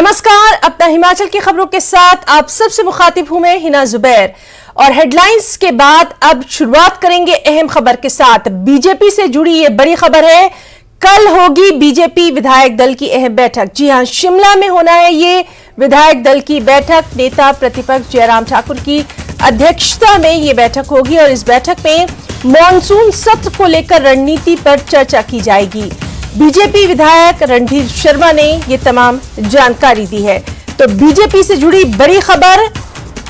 नमस्कार, अपना हिमाचल की खबरों के साथ आप सबसे मुखातिब हूं मैं हिना जुबैर और हेडलाइंस के बाद अब शुरुआत करेंगे अहम खबर के साथ। बीजेपी से जुड़ी ये बड़ी खबर है, कल होगी बीजेपी विधायक दल की अहम बैठक। जी हां, शिमला में होना है ये विधायक दल की बैठक। नेता प्रतिपक्ष जयराम ठाकुर की अध्यक्षता में ये बैठक होगी और इस बैठक में मॉनसून सत्र को लेकर रणनीति पर चर्चा की जाएगी। बीजेपी विधायक रणधीर शर्मा ने ये तमाम जानकारी दी है। तो बीजेपी से जुड़ी बड़ी खबर,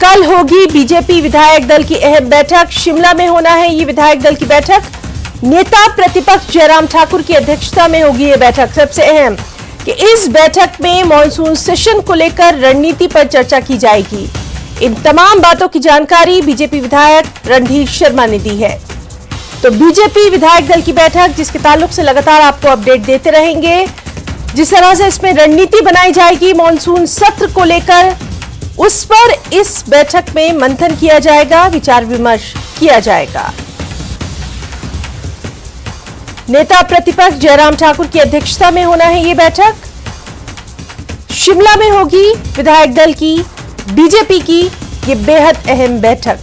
कल होगी बीजेपी विधायक दल की अहम बैठक। शिमला में होना है ये विधायक दल की बैठक। नेता प्रतिपक्ष जयराम ठाकुर की अध्यक्षता में होगी ये बैठक। सबसे अहम कि इस बैठक में मॉनसून सेशन को लेकर रणनीति पर चर्चा की जाएगी। इन तमाम बातों की जानकारी बीजेपी विधायक रणधीर शर्मा ने दी है। तो बीजेपी विधायक दल की बैठक, जिसके ताल्लुक से लगातार आपको अपडेट देते रहेंगे। जिस तरह से इसमें रणनीति बनाई जाएगी मॉनसून सत्र को लेकर, उस पर इस बैठक में मंथन किया जाएगा, विचार विमर्श किया जाएगा। नेता प्रतिपक्ष जयराम ठाकुर की अध्यक्षता में होना है ये बैठक। शिमला में होगी विधायक दल की बीजेपी की ये बेहद अहम बैठक।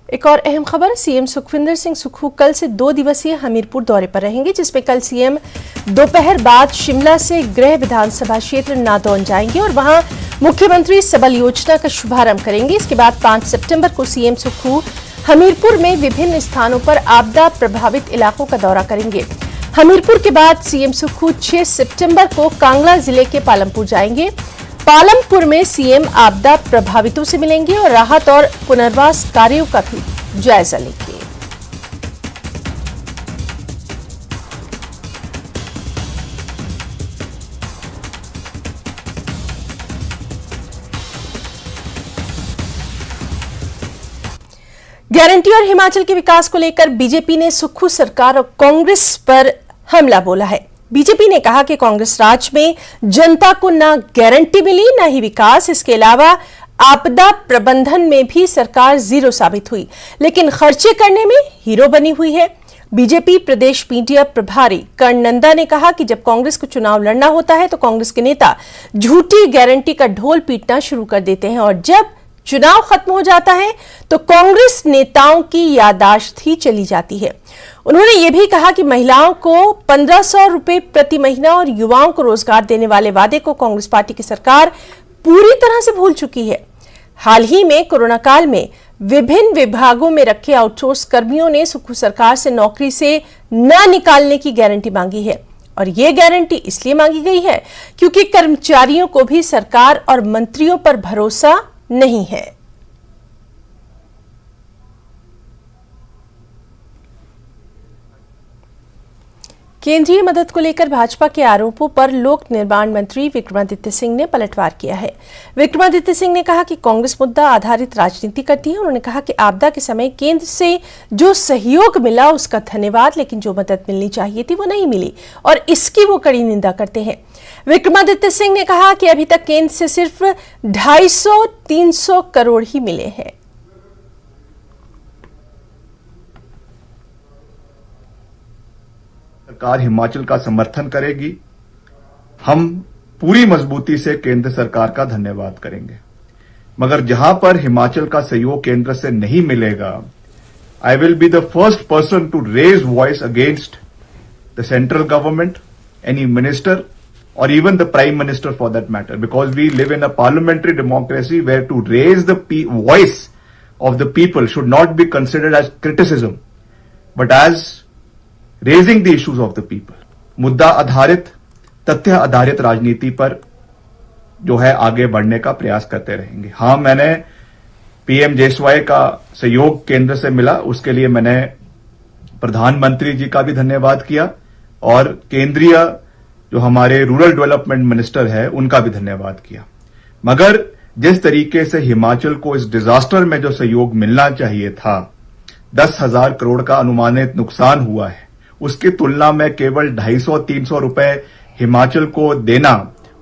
एक और अहम खबर, सीएम सुखविंदर सिंह सुक्खू कल से 2 दिवसीय हमीरपुर दौरे पर रहेंगे, जिसमें कल सीएम दोपहर बाद शिमला से गृह विधानसभा क्षेत्र नादौन जाएंगे और वहां मुख्यमंत्री सबल योजना का शुभारंभ करेंगे। इसके बाद 5 सितंबर को सीएम सुक्खू हमीरपुर में विभिन्न स्थानों पर आपदा प्रभावित इलाकों का दौरा करेंगे। हमीरपुर के बाद सीएम सुक्खू 6 सितंबर को कांगड़ा जिले के पालमपुर जाएंगे। पालमपुर में सीएम आपदा प्रभावितों से मिलेंगे और राहत और पुनर्वास कार्यों का भी जायजा लेंगे। गारंटी और हिमाचल के विकास को लेकर बीजेपी ने सुक्खू सरकार और कांग्रेस पर हमला बोला है। बीजेपी ने कहा कि कांग्रेस राज में जनता को ना गारंटी मिली ना ही विकास, इसके अलावा आपदा प्रबंधन में भी सरकार जीरो साबित हुई, लेकिन खर्चे करने में हीरो बनी हुई है। बीजेपी प्रदेश मीडिया प्रभारी कर्ण नंदा ने कहा कि जब कांग्रेस को चुनाव लड़ना होता है तो कांग्रेस के नेता झूठी गारंटी का ढोल पीटना शुरू कर देते हैं और जब चुनाव खत्म हो जाता है तो कांग्रेस नेताओं की याददाश्त ही चली जाती है। उन्होंने ये भी कहा कि महिलाओं को 1500 रुपए प्रति महीना और युवाओं को रोजगार देने वाले वादे को कांग्रेस पार्टी की सरकार पूरी तरह से भूल चुकी है। हाल ही में कोरोना काल में विभिन्न विभागों में रखे आउटसोर्स कर्मियों ने सुक्खू सरकार से नौकरी से न निकालने की गारंटी मांगी है और ये गारंटी इसलिए मांगी गई है क्योंकि कर्मचारियों को भी सरकार और मंत्रियों पर भरोसा नहीं है। केंद्रीय मदद को लेकर भाजपा के आरोपों पर लोक निर्माण मंत्री विक्रमादित्य सिंह ने पलटवार किया है। विक्रमादित्य सिंह ने कहा कि कांग्रेस मुद्दा आधारित राजनीति करती है। उन्होंने कहा कि आपदा के समय केंद्र से जो सहयोग मिला उसका धन्यवाद, लेकिन जो मदद मिलनी चाहिए थी वो नहीं मिली और इसकी वो कड़ी निंदा करते हैं। विक्रमादित्य सिंह ने कहा कि अभी तक केंद्र से सिर्फ 250-300 करोड़ ही मिले हैं। सरकार हिमाचल का समर्थन करेगी। हम पूरी मजबूती से केंद्र सरकार का धन्यवाद करेंगे, मगर जहां पर हिमाचल का सहयोग केंद्र से नहीं मिलेगा, I will be the first person to raise voice against the central government, any minister or even the prime minister for that matter, because we live in a parliamentary democracy where to raise the voice of the people should not be considered as criticism but as raising the issues of the people. मुद्दा आधारित, तथ्य आधारित राजनीति पर जो है आगे बढ़ने का प्रयास करते रहेंगे। हाँ, मैंने पीएम जेएसवाई का सहयोग केंद्र से मिला, उसके लिए मैंने प्रधानमंत्री जी का भी धन्यवाद किया और केंद्रीय जो हमारे रूरल डेवलपमेंट मिनिस्टर है उनका भी धन्यवाद किया। मगर जिस तरीके से हिमाचल को इस डिजास्टर में जो सहयोग मिलना चाहिए था, 10,000 करोड़ का अनुमानित नुकसान हुआ है, उसकी तुलना में केवल 250-300 रुपए हिमाचल को देना,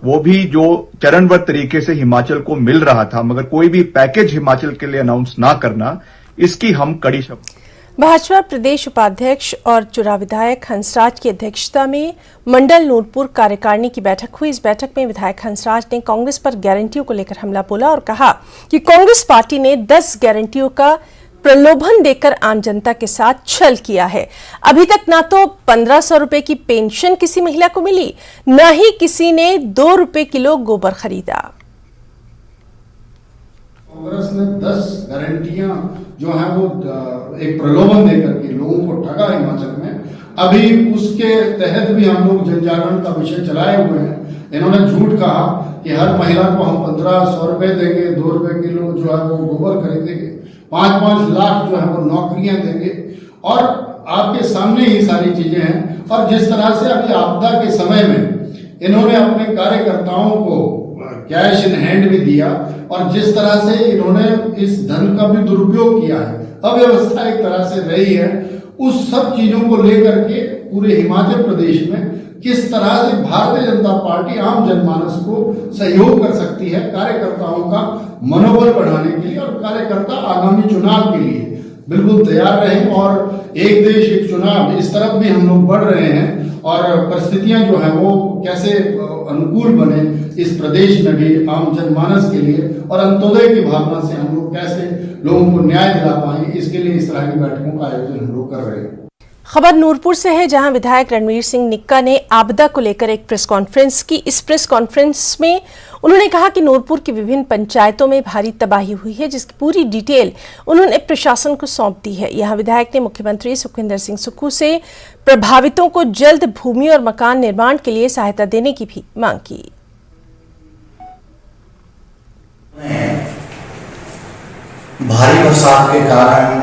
वो भी जो चरणबद्ध तरीके से हिमाचल को मिल रहा था, मगर कोई भी पैकेज हिमाचल के लिए अनाउंस ना करना, इसकी हम कड़ी शब्द। भाजपा प्रदेश उपाध्यक्ष और चुरा विधायक हंसराज की अध्यक्षता में मंडल नूरपुर कार्यकारिणी की बैठक हुई। इस बैठक में विधायक हंसराज ने कांग्रेस पर गारंटियों को लेकर हमला बोला और कहा कि कांग्रेस पार्टी ने 10 गारंटियों का प्रलोभन देकर आम जनता के साथ छल किया है। अभी तक ना तो 1500 रुपए की पेंशन किसी महिला को मिली, न ही किसी ने 2 रुपए किलो गोबर खरीदा। कांग्रेस ने 10 गारंटियां जो है वो एक प्रलोभन देकर के लोगों को ठगा हिमाचल में। अभी उसके तहत भी हम लोग जन जागरण का विषय चलाए हुए हैं। इन्होंने झूठ कहा कि हर महिला को हम 1500 रुपए देंगे, 2 रुपए किलो जो है वो गोबर खरीदेंगे, 5-5 लाख जो है वो नौकरियां देंगे, और आपके सामने ही सारी चीजें हैं। और जिस तरह से अभी आपदा के समय में इन्होंने अपने कार्यकर्ताओं को कैश इन हैंड भी दिया, और जिस तरह से इन्होंने इस धन का भी दुरुपयोग किया है, अव्यवस्था एक तरह से रही है, उस सब चीजों को लेकर के पूरे हिमाचल प्रदेश में किस तरह से भारतीय जनता पार्टी आम जनमानस को सहयोग कर सकती है कार्यकर्ताओं का मनोबल बढ़ाने के लिए, और कार्यकर्ता आगामी चुनाव के लिए बिल्कुल तैयार रहे। और एक देश एक चुनाव, इस तरफ भी हम लोग बढ़ रहे हैं, और परिस्थितियां जो है वो कैसे अनुकूल बने इस प्रदेश में भी आम जनमानस के लिए, और अंत्योदय की भावना से हम लोग कैसे लोगों को न्याय दिला पाएं, इसके लिए इस तरह की बैठकों का आयोजन हम लोग कर रहे हैं। खबर नूरपुर से है, जहां विधायक रणवीर सिंह निक्का ने आपदा को लेकर एक प्रेस कॉन्फ्रेंस की। इस प्रेस कॉन्फ्रेंस में उन्होंने कहा कि नूरपुर की विभिन्न पंचायतों में भारी तबाही हुई है, जिसकी पूरी डिटेल उन्होंने प्रशासन को सौंप दी है। यहां विधायक ने मुख्यमंत्री सुखविंदर सिंह सुक्खू से प्रभावितों को जल्द भूमि और मकान निर्माण के लिए सहायता देने की भी मांग की। भारी बरसात के कारण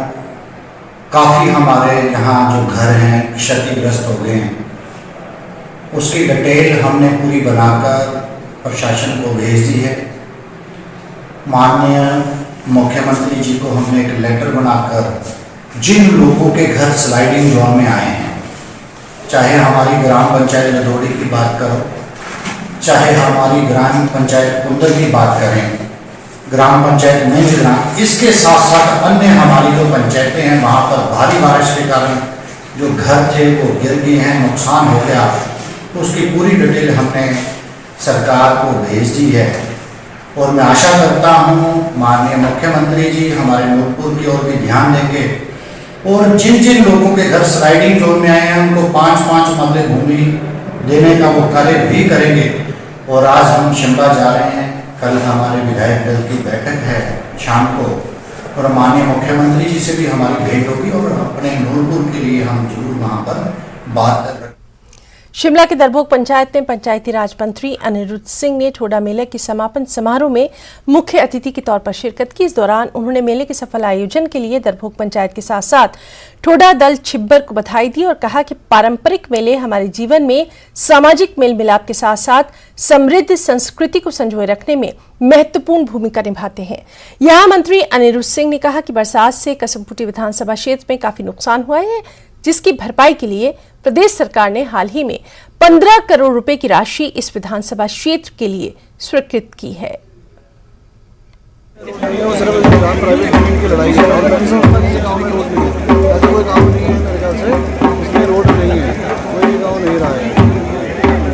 काफ़ी हमारे यहाँ जो घर हैं क्षतिग्रस्त हो गए हैं। उसकी डिटेल हमने पूरी बनाकर प्रशासन को भेज दी है। माननीय मुख्यमंत्री जी को हमने एक लेटर बनाकर जिन लोगों के घर स्लाइडिंग जोन में आए हैं, चाहे हमारी ग्राम पंचायत लदोड़ी की बात करो, चाहे हमारी ग्राम पंचायत कुंदर की बात करें, ग्राम पंचायत मेंजरा, इसके साथ साथ अन्य हमारी जो पंचायतें हैं वहाँ पर भारी बारिश के कारण जो घर थे वो गिर गए हैं, नुकसान हो गया, उसकी पूरी डिटेल हमने सरकार को भेज दी है। और मैं आशा करता हूँ माननीय मुख्यमंत्री जी हमारे नूरपुर की ओर भी ध्यान देंगे, और जिन जिन लोगों के घर स्लाइडिंग जोन में आए हैं उनको 5-5 मरले भूमि देने का वो कार्य भी करेंगे। और आज हम शिमला जा रहे हैं, कल हमारे विधायक दल की बैठक है शाम को, और माननीय मुख्यमंत्री जी से भी हमारी भेंट होगी, और अपने नूरपुर के लिए हम जरूर वहाँ पर बात कर रहे हैं। शिमला के दरभोग पंचायत में पंचायती राज मंत्री अनिरुद्ध सिंह ने ठोडा मेले के समापन समारोह में मुख्य अतिथि के तौर पर शिरकत की। इस दौरान उन्होंने मेले के सफल आयोजन के लिए दरभोग पंचायत के साथ साथ ठोडा दल छिब्बर को बधाई दी और कहा कि पारंपरिक मेले हमारे जीवन में सामाजिक मेल मिलाप के साथ साथ समृद्ध संस्कृति को संजोए रखने में महत्वपूर्ण भूमिका निभाते हैं। यहाँ मंत्री अनिरुद्ध सिंह ने कहा कि बरसात से कसुम्पटी विधानसभा क्षेत्र में काफी नुकसान हुआ है, जिसकी भरपाई के लिए प्रदेश सरकार ने हाल ही में 15 करोड़ रुपए की राशि इस विधानसभा क्षेत्र के लिए स्वीकृत की है। प्राइवेट जमीन की लड़ाई है, ऐसा कोई काम नहीं है मेरे ख्याल से, इसमें रोड नहीं है, कोई गाँव नहीं रहा है।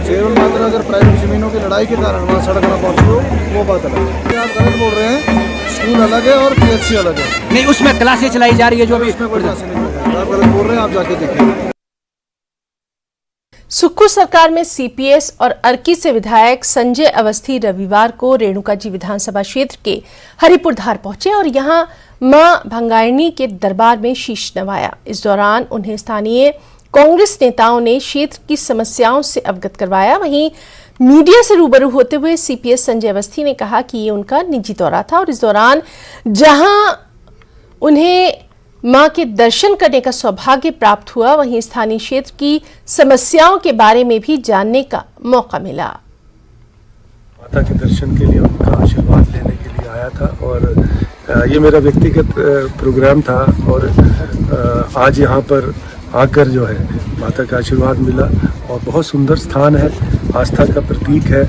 केवल मात्र अगर प्राइवेट जमीनों की लड़ाई के कारण वहाँ सड़क ना पहुँची हो, वो बात अलग है। आप गलत बोल रहे हैं, स्कूल अलग है और PHC अलग है। नहीं, उसमें क्लासें चलाई जा रही है जो भी, उसमें कोई क्लासें नहीं होती है। आप गलत बोल रहे हैं, आप जाके देखिए। सुक्खू सरकार में CPS और अर्की से विधायक संजय अवस्थी रविवार को रेणुका जी विधानसभा क्षेत्र के हरिपुरधार पहुंचे और यहां मां भंगारिणी के दरबार में शीश नवाया। इस दौरान उन्हें स्थानीय कांग्रेस नेताओं ने क्षेत्र की समस्याओं से अवगत करवाया। वहीं मीडिया से रूबरू होते हुए CPS संजय अवस्थी ने कहा कि ये उनका निजी दौरा था और इस दौरान जहां उन्हें मां के दर्शन करने का सौभाग्य प्राप्त हुआ, वहीं स्थानीय क्षेत्र की समस्याओं के बारे में भी जानने का मौका मिला। माता के दर्शन के लिए, उनका आशीर्वाद लेने के लिए आया था, और ये मेरा व्यक्तिगत प्रोग्राम था, और आज यहाँ पर आकर जो है माता का आशीर्वाद मिला, और बहुत सुंदर स्थान है, आस्था का प्रतीक है।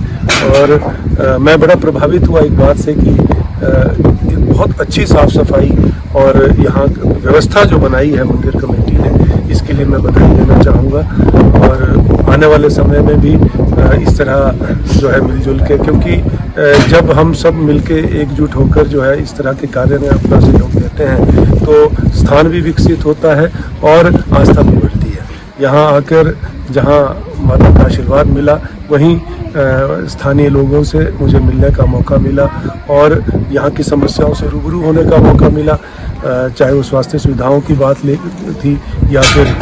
और मैं बड़ा प्रभावित हुआ एक बात से कि एक बहुत अच्छी साफ सफाई और यहाँ व्यवस्था जो बनाई है मंदिर कमेटी ने, इसके लिए मैं बधाई देना चाहूँगा। और आने वाले समय में भी इस तरह जो है मिलजुल के, क्योंकि जब हम सब मिलके एकजुट होकर जो है इस तरह के कार्य में अपना सहयोग देते हैं तो स्थान भी विकसित होता है और आस्था भी बढ़ती है। यहाँ आकर जहाँ माता का आशीर्वाद मिला, वहीं स्थानीय लोगों से मुझे मिलने का मौका मिला और यहाँ की समस्याओं से रूबरू होने का मौका मिला, चाहे वो स्वास्थ्य सुविधाओं की बात थी या फिर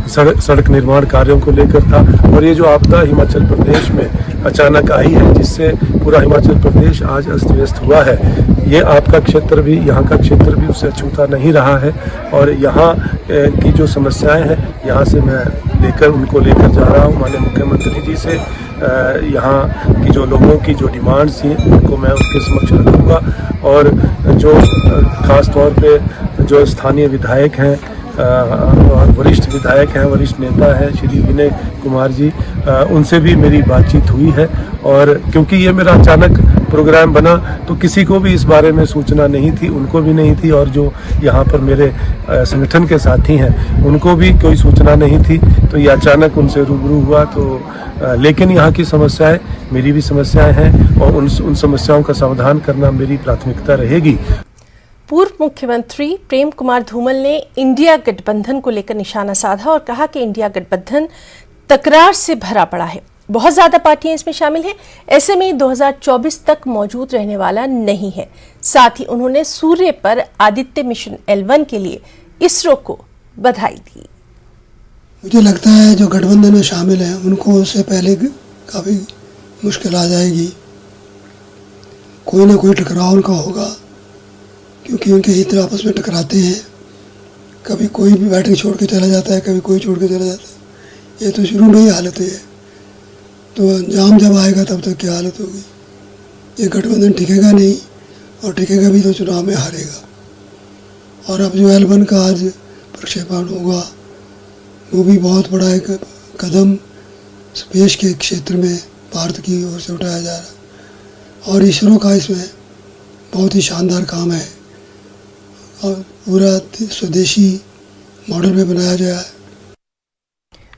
सड़क निर्माण कार्यों को लेकर था। और ये जो आपदा हिमाचल प्रदेश में अचानक आई है, जिससे पूरा हिमाचल प्रदेश आज अस्त व्यस्त हुआ है, ये आपका क्षेत्र भी, यहाँ का क्षेत्र भी उससे अछूता नहीं रहा है। और यहाँ की जो समस्याएं हैं, यहाँ से मैं उनको लेकर जा रहा हूँ माननीय मुख्यमंत्री जी से। यहाँ की जो लोगों की जो डिमांड्स थी उनको मैं उनके समक्ष रखूँगा। और जो खास तौर पे जो स्थानीय विधायक हैं और वरिष्ठ विधायक हैं, वरिष्ठ नेता हैं श्री विनय कुमार जी, उनसे भी मेरी बातचीत हुई है। और क्योंकि ये मेरा अचानक प्रोग्राम बना तो किसी को भी इस बारे में सूचना नहीं थी, उनको भी नहीं थी, और जो यहाँ पर मेरे संगठन के साथी हैं उनको भी कोई सूचना नहीं थी। तो ये अचानक उनसे रूबरू हुआ। तो लेकिन यहाँ की समस्याएं मेरी भी समस्याएं हैं और उन समस्याओं का समाधान करना मेरी प्राथमिकता रहेगी। पूर्व मुख्यमंत्री प्रेम कुमार धूमल ने इंडिया गठबंधन को लेकर निशाना साधा और कहा कि इंडिया गठबंधन तकरार से भरा पड़ा है, बहुत ज्यादा पार्टियां इसमें शामिल हैं, ऐसे में 2024 तक मौजूद रहने वाला नहीं है। साथ ही उन्होंने सूर्य पर आदित्य मिशन L1 के लिए इसरो को बधाई दी। मुझे लगता है जो गठबंधन में शामिल हैं उनको उससे पहले काफ़ी मुश्किल आ जाएगी, कोई ना कोई टकराव उनका होगा, क्योंकि उनके हित आपस में टकराते हैं। कभी कोई भी बैटरी छोड़ के चला जाता है, कभी कोई छोड़ के चला जाता है। ये तो शुरू में ही हालत है, तो अंजाम जब आएगा तब तक क्या हालत होगी। ये गठबंधन टिकेगा नहीं, और टिकेगा भी तो चुनाव में हारेगा। और अब जो L1 का आज प्रक्षेपण होगा वो भी बहुत बड़ा एक कदम स्पेस के क्षेत्र में भारत की ओर से उठाया जा रहा है। और इसरो का इसमें बहुत ही शानदार काम है और पूरा स्वदेशी मॉडल में बनाया गया है।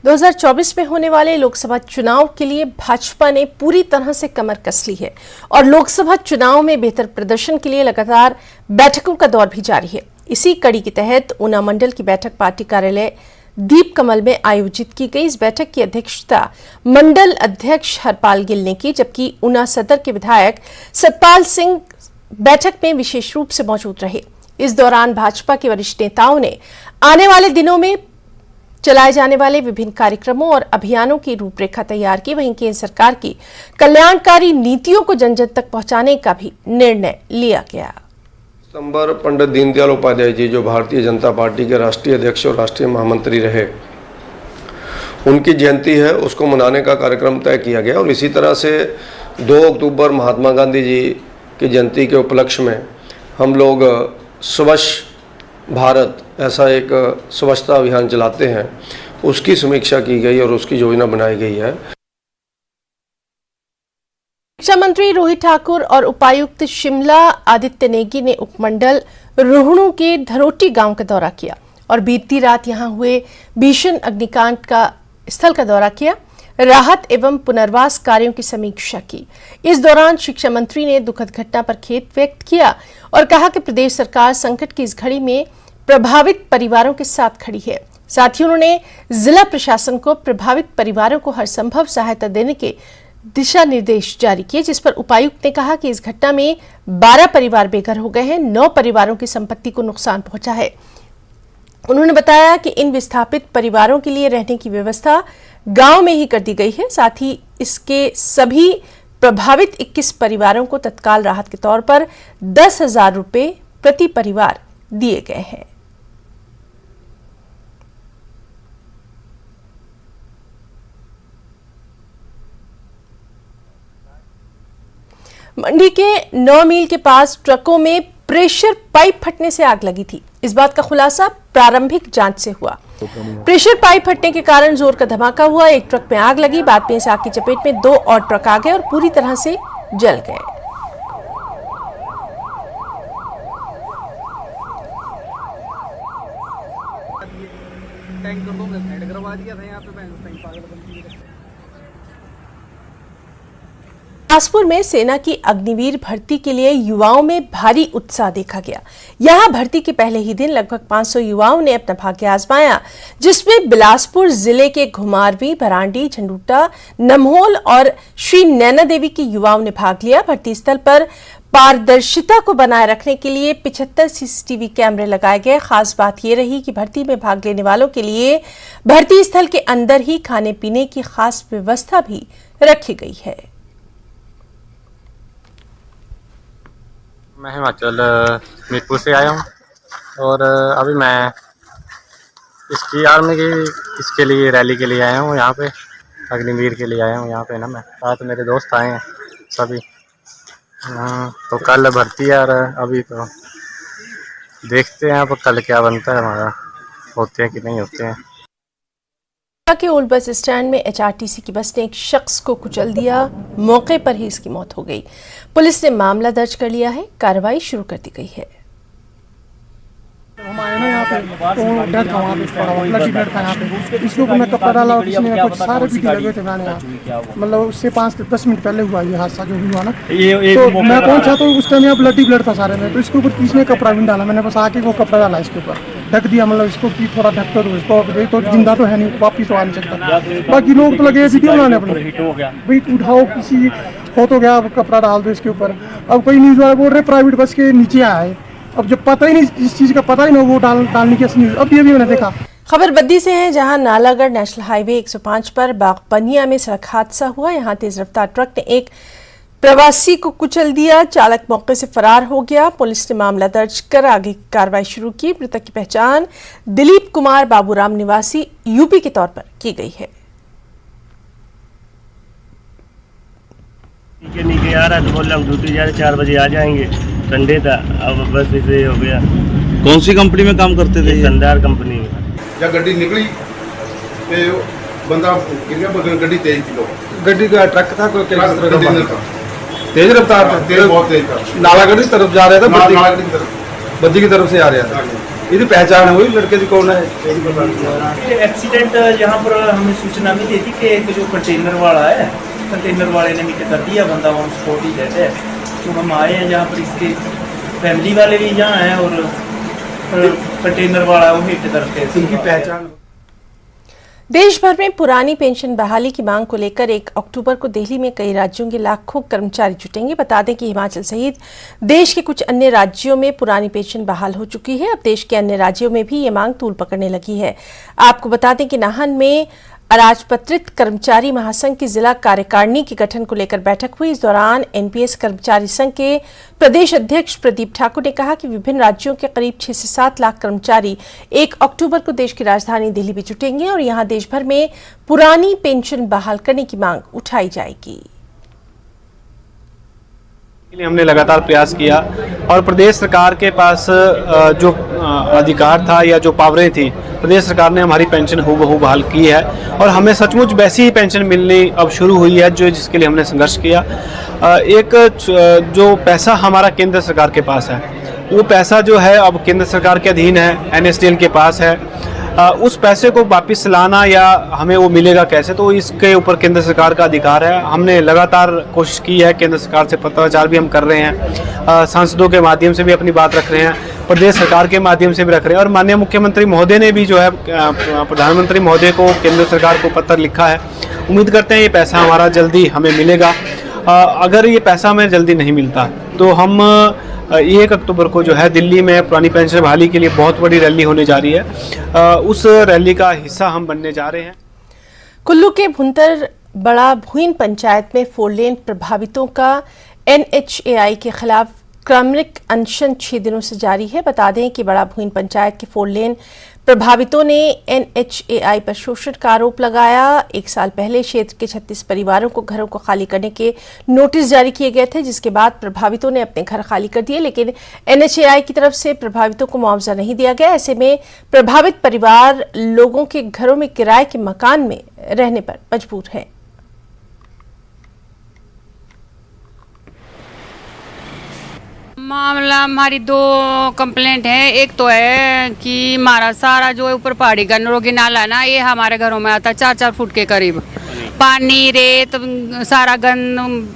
2024 में होने वाले लोकसभा चुनाव के लिए भाजपा ने पूरी तरह से कमर कस ली है और लोकसभा चुनाव में बेहतर प्रदर्शन के लिए लगातार बैठकों का दौर भी जारी है। इसी कड़ी के तहत ऊना मंडल की बैठक पार्टी कार्यालय दीप कमल में आयोजित की गई। इस बैठक की अध्यक्षता मंडल अध्यक्ष हरपाल गिल ने की, जबकि ऊना सदर के विधायक सतपाल सिंह बैठक में विशेष रूप से मौजूद रहे। इस दौरान भाजपा के वरिष्ठ नेताओं ने आने वाले दिनों में चलाए जाने वाले विभिन्न कार्यक्रमों और अभियानों की रूपरेखा तैयार की। वहीं केंद्र सरकार की कल्याणकारी नीतियों को जन जन तक पहुंचाने का भी निर्णय लिया गया। सितंबर पंडित दीनदयाल उपाध्याय जी जो भारतीय जनता पार्टी के राष्ट्रीय अध्यक्ष और राष्ट्रीय महामंत्री रहे, उनकी जयंती है, उसको मनाने का कार्यक्रम तय किया गया। और इसी तरह से 2 अक्टूबर महात्मा गांधी जी की जयंती के उपलक्ष्य में हम लोग स्वच्छ भारत ऐसा एक स्वच्छता अभियान चलाते हैं, उसकी समीक्षा की गई और उसकी योजना बनाई गई है। शिक्षा मंत्री रोहित ठाकुर और उपायुक्त शिमला आदित्य नेगी ने उपमंडल रोहणु के धरोटी गांव का दौरा किया और बीती रात यहां हुए भीषण अग्निकांड का स्थल का दौरा किया, राहत एवं पुनर्वास कार्यों की समीक्षा की। इस दौरान शिक्षा मंत्री ने दुखद घटना पर खेद व्यक्त किया और कहा कि प्रदेश सरकार संकट की इस घड़ी में प्रभावित परिवारों के साथ खड़ी है। साथ ही उन्होंने जिला प्रशासन को प्रभावित परिवारों को हर संभव सहायता देने के दिशा निर्देश जारी किए, जिस पर उपायुक्त ने कहा कि इस घटना में 12 परिवार बेघर हो गए हैं, 9 परिवारों की संपत्ति को नुकसान पहुंचा है। उन्होंने बताया कि इन विस्थापित परिवारों के लिए रहने की व्यवस्था गांव में ही कर दी गई है। साथ ही इसके सभी प्रभावित 21 परिवारों को तत्काल राहत के तौर पर 10,000 रुपए प्रति परिवार दिए गए हैं। मंडी के 9 मील के पास ट्रकों में प्रेशर पाइप फटने से आग लगी थी। इस बात का खुलासा प्रारंभिक जांच से हुआ। प्रेशर पाइप फटने के कारण जोर का धमाका हुआ, एक ट्रक में आग लगी। बाद में इस आग की चपेट में 2 और ट्रक आ गए और पूरी तरह से जल गए। टैंकर को मैं साइड करवा दिया था यहाँ पे, मैं पागलपंती करते। बिलासपुर में सेना की अग्निवीर भर्ती के लिए युवाओं में भारी उत्साह देखा गया। यहां भर्ती के पहले ही दिन लगभग 500 युवाओं ने अपना भाग्य आजमाया, जिसमें बिलासपुर जिले के घुमारवी, भरांडी, झंडूटा, नमहोल और श्री नैना देवी के युवाओं ने भाग लिया। भर्ती स्थल पर पारदर्शिता को बनाए रखने के लिए 75 सीसीटीवी कैमरे लगाए गए। खास बात यह रही कि भर्ती में भाग लेने वालों के लिए भर्ती स्थल के अंदर ही खाने पीने की खास व्यवस्था भी रखी गई है। मैं हिमाचल मीरपुर से आया हूँ और अभी मैं इसकी आर्मी की इसके लिए रैली के लिए आया हूँ। यहाँ पे अग्निवीर के लिए आया हूँ यहाँ पे ना, मैं साथ मेरे दोस्त आए हैं सभी। तो कल भर्ती है और अभी तो देखते हैं अब कल क्या बनता है हमारा, होते हैं कि नहीं होते हैं। के ओल्ड बस स्टैंड में एचआरटीसी की बस ने एक शख्स को कुचल दिया। मौके पर ही इसकी मौत हो गई। पुलिस ने मामला दर्ज कर लिया है, कार्रवाई शुरू कर दी गई है। हम आए ना यहाँ पे तो डेड था, वहाँ पे पड़ा हुआ लकी डेड था यहाँ पे। इसके ऊपर मैं कपड़ा डाला और किसी ने कुछ सारे पीटी लगे थे मैंने यहाँ, मतलब उससे 5-10 मिनट पहले हुआ ये हादसा जो हुआ ना। तो मैं पहुंचा तो उस टाइम यहाँ ब्लड ही ब्लड था सारे में, तो इसके ऊपर किसी ने कपड़ा भी डाला, मैंने बस आके वो कपड़ा डाला इसके ऊपर ढक दिया, मतलब इसको कि थोड़ा ढक कर दो इसको, तो जिंदा तो है नहीं, वापिस तो आ नहीं सकता। बाकी लोग तो लगे वीडियो बनाने अपने, भाई उठाओ किसी हो तो गया, कपड़ा डाल दो इसके ऊपर। अब कोई न्यूज़ वाले बोल रहे प्राइवेट बस के नीचे आया है, अब जब पता ही नहीं इस चीज़ का पता ही ना वो डालने की न्यूज़, अब ये भी मैंने देखा। खबर बद्दी से है, जहां नालागढ़ नेशनल हाईवे 105 पर बागपनिया में सड़क हादसा हुआ। यहां तेज रफ्तार ट्रक ने एक प्रवासी को कुचल दिया। चालक मौके से फरार हो गया। पुलिस ने मामला दर्ज कर आगे की कार्रवाई शुरू की। मृतक की पहचान दिलीप कुमार बाबूराम निवासी यूपी के तौर पर की गई है। नीचे आ रहा तो बोला ड्यूटी जा रहे 4 बजे आ जाएंगे, संडे था, अब बस इसे हो गया। कौन सी कंपनी में काम करते थे? संदार कंपनी में। जब गड्डी निकली तो बंदा गिर गया, गड्डी तेज थी, गड्डी का ट्रक था कोई तेज रफ्तार था, बहुत तेज था, नालागढ़ की तरफ जा रहा था, नालागढ़ की तरफ, बद्दी की तरफ से आ रहा था। इसकी पहचान हुई लड़के की कौन है? एक्सीडेंट यहाँ पर हमें सूचना मिली थी कि एक जो कंटेनर वाला है, कंटेनर वाले ने नीचे कर दिया, बंदा ऑन स्पॉट ही रहता है। तो हम आए हैं जहाँ पर इसके फैमिली वाले भी यहाँ हैं और कंटेनर वाला वो हिट करके इनकी पहचान। देश भर में पुरानी पेंशन बहाली की मांग को लेकर 1 अक्टूबर को दिल्ली में कई राज्यों के लाखों कर्मचारी जुटेंगे। बता दें कि हिमाचल सहित देश के कुछ अन्य राज्यों में पुरानी पेंशन बहाल हो चुकी है। अब देश के अन्य राज्यों में भी ये मांग तूल पकड़ने लगी है। आपको बता दें कि नाहन में अराजपत्रित कर्मचारी महासंघ की जिला कार्यकारिणी के गठन को लेकर बैठक हुई। इस दौरान एनपीएस कर्मचारी संघ के प्रदेश अध्यक्ष प्रदीप ठाकुर ने कहा कि विभिन्न राज्यों के करीब 6 से 7 लाख कर्मचारी 1 अक्टूबर को देश की राजधानी दिल्ली में जुटेंगे और यहां देश भर में पुरानी पेंशन बहाल करने की मांग उठाई जाएगी। हमने लगातार प्रयास किया और प्रदेश सरकार के पास जो अधिकार था या जो पावरें थी, प्रदेश सरकार ने हमारी पेंशन हूबहू बहाल की है और हमें सचमुच वैसी ही पेंशन मिलनी अब शुरू हुई है जो जिसके लिए हमने संघर्ष किया। एक जो पैसा हमारा केंद्र सरकार के पास है, वो पैसा जो है अब केंद्र सरकार के अधीन है, एनएसडीएल के पास है। उस पैसे को वापस लाना या हमें वो मिलेगा कैसे, तो इसके ऊपर केंद्र सरकार का अधिकार है। हमने लगातार कोशिश की है, केंद्र सरकार से पत्राचार भी हम कर रहे हैं, सांसदों के माध्यम से भी अपनी बात रख रहे हैं, प्रदेश सरकार के माध्यम से भी रख रहे हैं और माननीय मुख्यमंत्री महोदय ने भी जो है प्रधानमंत्री महोदय को केंद्र सरकार को पत्र लिखा है। उम्मीद करते हैं ये पैसा हमारा जल्दी हमें मिलेगा। अगर ये पैसा हमें जल्दी नहीं मिलता तो हम 1 अक्टूबर को जो है दिल्ली में पुरानी पेंशन बहाली के लिए बहुत बड़ी रैली होने जा रही है। उस रैली का हिस्सा हम बनने जा रहे हैं। कुल्लू के भुंतर बड़ा भुईन पंचायत में 4 लेन प्रभावितों का NHAI के खिलाफ क्रमिक अनशन 6 दिनों से जारी है। बता दें कि बड़ा भुईन पंचायत के 4 लेन प्रभावितों ने NHAI पर शोषण का आरोप लगाया। 1 साल पहले क्षेत्र के 36 परिवारों को घरों को खाली करने के नोटिस जारी किए गए थे, जिसके बाद प्रभावितों ने अपने घर खाली कर दिए, लेकिन NHAI की तरफ से प्रभावितों को मुआवजा नहीं दिया गया। ऐसे में प्रभावित परिवार लोगों के घरों में किराए के मकान में रहने पर मजबूर हैं। मामला हमारी दो कंप्लेंट है। एक तो है कि हमारा सारा जो ऊपर पहाड़ी का नरोगी नाला है ना, ये हमारे घरों में आता है 4-4 फुट के करीब। पानी रेत सारा गंद,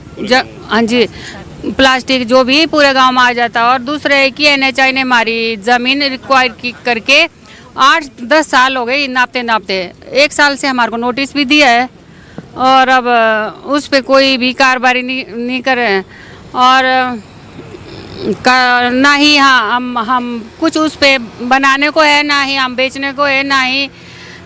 हाँ जी, प्लास्टिक जो भी पूरे गांव में आ जाता है। और दूसरे है कि NHI ने हमारी ज़मीन रिक्वायर करके 8-10 साल हो गए नापते नापते। 1 साल से हमारे को नोटिस भी दिया है और अब उस पर कोई भी कार्रवाई नहीं कर रहे हैं। और ना ही हम कुछ उस पे बनाने को है, ना ही हम बेचने को है, ना ही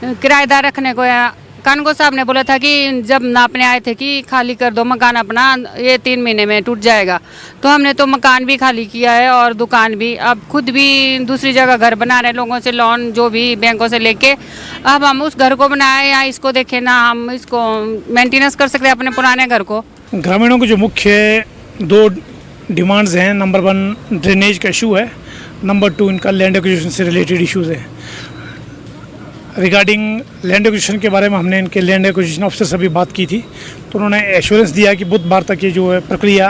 किराएदार रखने को है। कानगो साहब ने बोला था कि जब नापने आए थे कि खाली कर दो मकान अपना, ये 3 महीने में टूट जाएगा। तो हमने तो मकान भी खाली किया है और दुकान भी। अब खुद भी दूसरी जगह घर बना रहे हैं, लोगों से लोन जो भी बैंकों से लेके। अब हम उस घर को बनाए या इसको देखें, ना हम इसको मेंटेनेंस कर सकते हैं अपने पुराने घर को। ग्रामीणों के जो मुख्य 2 डिमांड्स हैं, नंबर 1 ड्रेनेज का इशू है, नंबर 2 इनका लैंड एक्विजिशन से रिलेटेड इश्यूज़ हैं। रिगार्डिंग लैंड एक्विजिशन के बारे में हमने इनके लैंड एक्विजिशन ऑफिसर से भी बात की थी, तो उन्होंने एश्योरेंस दिया कि बुधवार तक ये जो है प्रक्रिया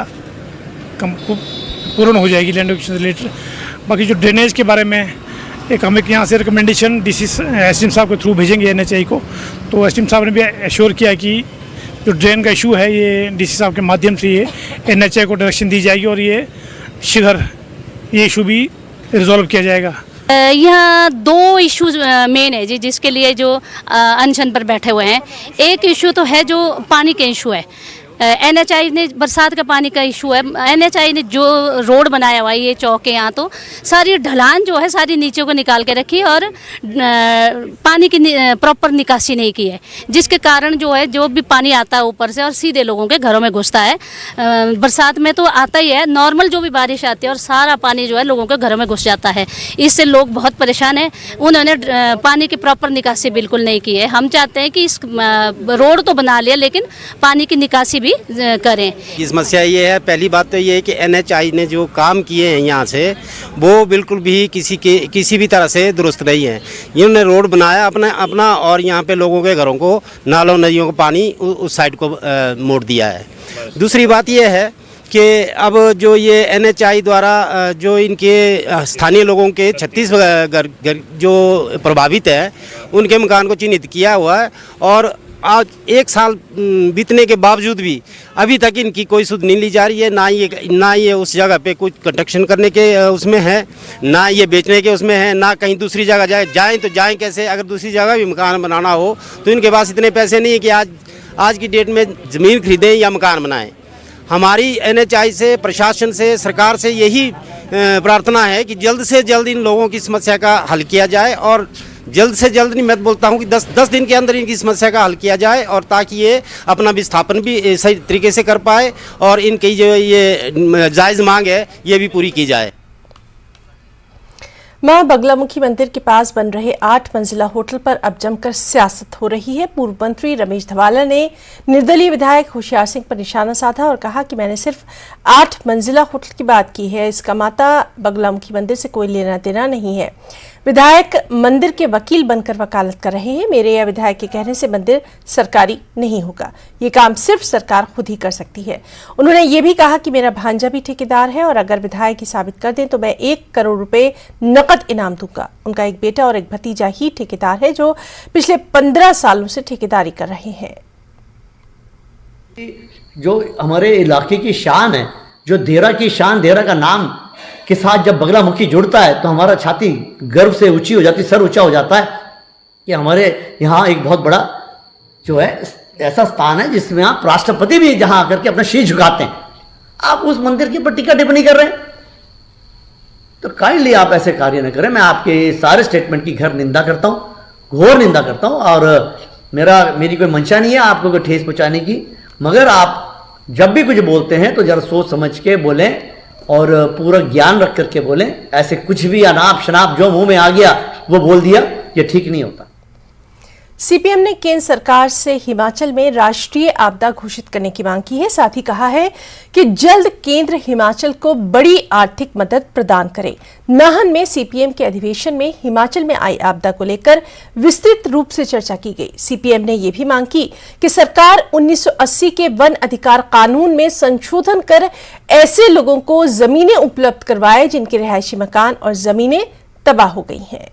पूर्ण हो जाएगी लैंड एक्विजिशन से रिलेटेड। बाकी जो ड्रेनेज के बारे में हम एक यहाँ से रिकमेंडेशन SDM साहब के थ्रू भेजेंगे NHI को। तो SDM साहब ने भी एश्योर किया कि जो ड्रेन का इशू है ये DC साहब के माध्यम से ये NHI को डायरेक्शन दी जाएगी और ये शीघ्र ये इशू भी रिजॉल्व किया जाएगा। यहाँ 2 इश्यूज मेन है जी, जिसके लिए जो अनशन पर बैठे हुए हैं। एक इशू तो है जो पानी के इशू है। NHI ने बरसात का पानी का इशू है। NHI ने जो रोड बनाया हुआ है ये चौक के यहाँ, तो सारी ढलान जो है सारी नीचे को निकाल के रखी और पानी की प्रॉपर निकासी नहीं की है, जिसके कारण जो है जो भी पानी आता है ऊपर से और सीधे लोगों के घरों में घुसता है। बरसात में तो आता ही है, नॉर्मल जो भी बारिश आती है और सारा पानी जो है लोगों के घरों में घुस जाता है। इससे लोग बहुत परेशान हैं। उन्होंने पानी की प्रॉपर निकासी बिल्कुल नहीं की है। हम चाहते हैं कि इस रोड तो बना लिया लेकिन पानी की निकासी करें। की समस्या ये है, पहली बात तो ये है कि NHI ने जो काम किए हैं यहाँ से वो बिल्कुल भी किसी भी तरह से दुरुस्त नहीं है। इन्होंने रोड बनाया अपना और यहाँ पे लोगों के घरों को, नालों नदियों को पानी उस साइड को मोड़ दिया है। दूसरी बात ये है कि अब जो ये NHI द्वारा जो इनके स्थानीय लोगों के 36 घर जो प्रभावित है उनके मकान को चिन्हित किया हुआ है और आज 1 साल बीतने के बावजूद भी अभी तक इनकी कोई सुध नहीं ली जा रही है। ना ये उस जगह पे कुछ कंस्ट्रक्शन करने के उसमें है, ना ये बेचने के उसमें है, ना कहीं दूसरी जगह जाएं तो जाएं कैसे। अगर दूसरी जगह भी मकान बनाना हो तो इनके पास इतने पैसे नहीं है कि आज की डेट में ज़मीन खरीदें या मकान बनाएं। हमारी NHI से, प्रशासन से, सरकार से यही प्रार्थना है कि जल्द से जल्द इन लोगों की समस्या का हल किया जाए और जल्द से जल्द नहीं, मैं बोलता हूँ कि 10 दिन के अंदर इनकी समस्या का हल किया जाए और ताकि ये अपना विस्थापन भी सही तरीके से कर पाए और इनकी जो ये जायज़ मांग है ये भी पूरी की जाए। मां बगलामुखी मंदिर के पास बन रहे 8 मंजिला होटल पर अब जमकर सियासत हो रही है। पूर्व मंत्री रमेश धवाला ने निर्दलीय विधायक होशियार सिंह पर निशाना साधा और कहा कि मैंने सिर्फ 8 मंजिला होटल की बात की है, इसका माता बगलामुखी मंदिर से कोई लेना देना नहीं है। विधायक मंदिर के वकील बनकर वकालत कर रहे हैं। मेरे या विधायक के कहने से मंदिर सरकारी नहीं होगा, ये काम सिर्फ सरकार खुद ही कर सकती है। उन्होंने ये भी कहा कि मेरा भांजा भी ठेकेदार है और अगर विधायक ही साबित कर दें तो मैं 1 करोड़ रुपए नकद इनाम दूंगा। उनका एक बेटा और एक भतीजा ही ठेकेदार है जो पिछले 15 सालों से ठेकेदारी कर रहे हैं। जो हमारे इलाके की शान है, जो देरा की शान, देरा का नाम के साथ जब बगलामुखी जुड़ता है तो हमारा छाती गर्व से ऊंची हो जाती, सर ऊंचा हो जाता है कि हमारे यहाँ एक बहुत बड़ा जो है ऐसा स्थान है जिसमें आप राष्ट्रपति भी जहाँ आकर के अपना शीश झुकाते हैं। आप उस मंदिर के ऊपर टीका टिप्पणी कर रहे हैं, तो काइंडली आप ऐसे कार्य न करें। मैं आपके सारे स्टेटमेंट की घर निंदा करता हूँ, घोर निंदा करता हूँ और मेरी कोई मंशा नहीं है आपको कोई ठेस पहुँचाने की, मगर आप जब भी कुछ बोलते हैं तो जरा सोच समझ के बोलें और पूरा ज्ञान रख करके बोलें। ऐसे कुछ भी अनाप शनाप जो मुंह में आ गया वो बोल दिया, ये ठीक नहीं होता। सीपीएम ने केंद्र सरकार से हिमाचल में राष्ट्रीय आपदा घोषित करने की मांग की है। साथ ही कहा है कि जल्द केंद्र हिमाचल को बड़ी आर्थिक मदद प्रदान करे। नाहन में सीपीएम के अधिवेशन में हिमाचल में आई आपदा को लेकर विस्तृत रूप से चर्चा की गई। सीपीएम ने यह भी मांग की कि सरकार 1980 के वन अधिकार कानून में संशोधन कर ऐसे लोगों को जमीनें उपलब्ध करवाए जिनके रिहायशी मकान और जमीनें तबाह हो गई हैं।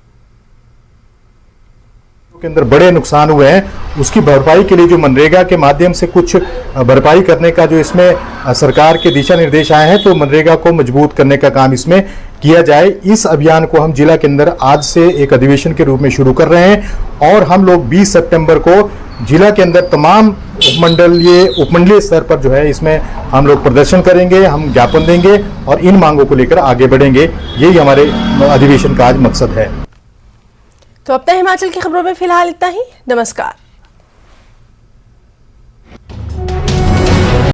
के अंदर बड़े नुकसान हुए हैं, उसकी भरपाई के लिए जो मनरेगा के माध्यम से कुछ भरपाई करने का जो इसमें सरकार के दिशा निर्देश आए हैं, तो मनरेगा को मजबूत करने का काम इसमें किया जाए। इस अभियान को हम जिला के अंदर आज से एक अधिवेशन के रूप में शुरू कर रहे हैं और हम लोग 20 सितंबर को जिला के अंदर तमाम उपमंडलीय स्तर पर जो है इसमें हम लोग प्रदर्शन करेंगे, हम ज्ञापन देंगे और इन मांगों को लेकर आगे बढ़ेंगे। यही हमारे अधिवेशन का आज मकसद है। तो अब तक हिमाचल की खबरों में फिलहाल इतना ही। नमस्कार।